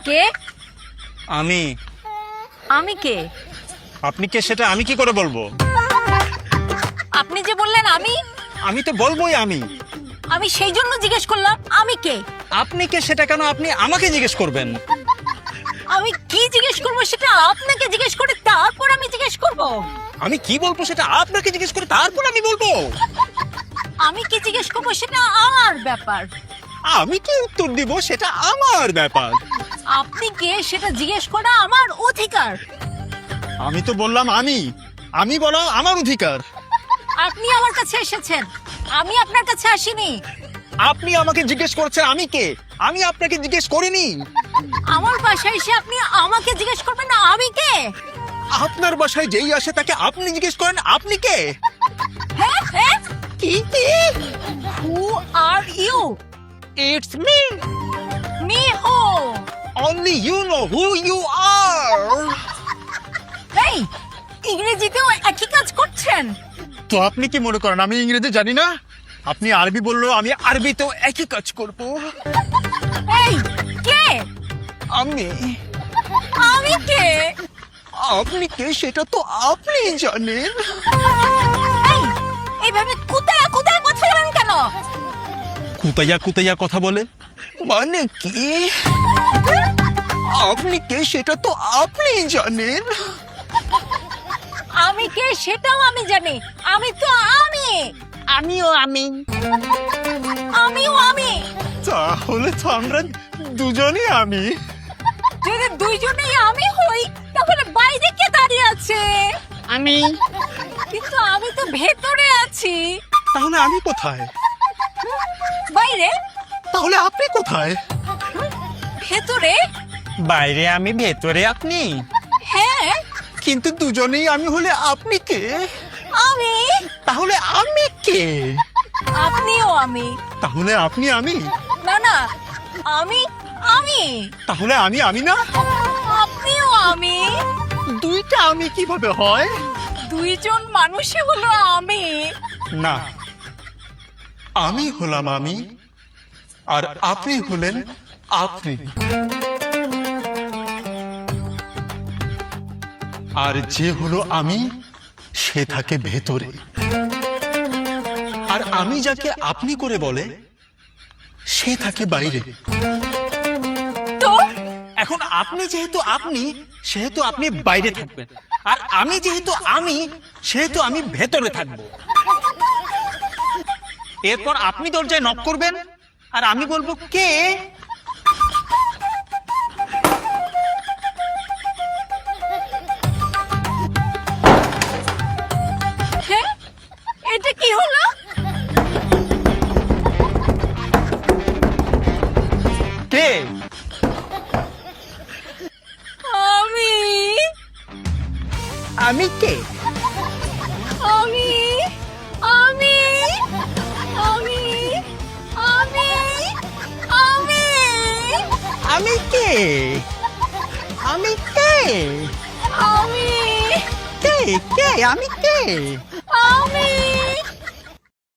কে? আমি। আমি কে? আপনি কে সেটা আমি কি করে বলবো? আপনি যে বললেন আমি, আমি তো বলবোই আমি। আমি সেই জন্য জিজ্ঞেস করলাম আমি কে। আপনি কে সেটা কেন আপনি আমাকে জিজ্ঞেস করবেন? আমি কি জিজ্ঞেস করবো সেটা আপনাকে জিজ্ঞেস করে তারপর আমি জিজ্ঞেস করব। আমি কি বলবো সেটা আপনাকে জিজ্ঞেস করে তারপর আমি বলবো। আমি কি জিজ্ঞেস করবো সেটা আমার ব্যাপার। আমি কি উত্তর দিব সেটা আমার ব্যাপার। আপনি কে সেটা জিজ্ঞেস করা আমার অধিকার। আমি তো বললাম আমি বলা আমার অধিকার। আপনি আমার কাছে এসেছেন, আমি আপনার কাছে আসিনি। আপনি আমাকে জিজ্ঞেস করছেন আমি কে, আমি আপনাকে জিজ্ঞেস করিনি। আমার বাসায় এসে আপনি আমাকে জিজ্ঞেস করবেন না আমি কে। আপনার বাসায় যেই আসে তাকে আপনি জিজ্ঞেস করেন আপনি কে। হ্যাঁ হ্যাঁ, কি? Who are you? It's me. Me who? Only you know who you are. এই ইংরেজিতেও একই কাজ করছেন? তো আপনি কি মনে করেন আমি ইংরেজি জানি না? আপনি আরবি বললেও আমি আরবিতেও একই কাজ করব। এই কে? আমি। আমি কে? আপনি কে সেটা তো আপনি জানেন। এই এইভাবে কুতায়া কুতায়া কথা বলেন কেন? কুতাইয়া কথা বলে মানে কি? আপনি কে সেটা তো আপনি জানেন। আমি কে সেটাও আমি জানি। আমি তো আমিও আমি। আমিও আমি। তাহলে তো আমরা দুজনই আমি। যদি দুইজনেই আমি হই তাহলে বাইরে কে দাঁড়িয়ে আছে? আমি। কিন্তু আমি তো ভেতরে আছি। তাহলে আমি কোথায়? বাইরে? তাহলে আপনি কোথায়? ভেতরে? বাইরে আমি, ভেতরে আপনি। হ্যাঁ কিন্তু দুজনেই আমি হলে আপনি কে? আমি। তাহলে আমি কে? আপনিও আমি। তাহলে আপনি আমি। না না, আমি আমি। তাহলে আমি না। আপনিও আমি। দুইটা আমি কিভাবে হয়? দুইজন মানুষই হলো আমি। না, আমি হলাম আমি আর আপনি হলেন আপনি। আর যে হলো আমি সে থাকে ভেতরে। আর আমি যাকে আপনি করে বলে সে থাকে বাইরে। তো এখন আপনি যেহেতু আপনি সেহেতু আপনি বাইরে থাকবেন, আর আমি যেহেতু আমি সেহেতু আমি ভেতরে থাকবো। এরপর আপনি দরজায় নক করবেন আর আমি বলবো কে। হ্যাঁ, এটা কি হলো? কে? আমি। আমি কে? আমি আমি আমি আমি আমি আমি কে? আমি কে? আমি কে? কে? আমি কে? আমি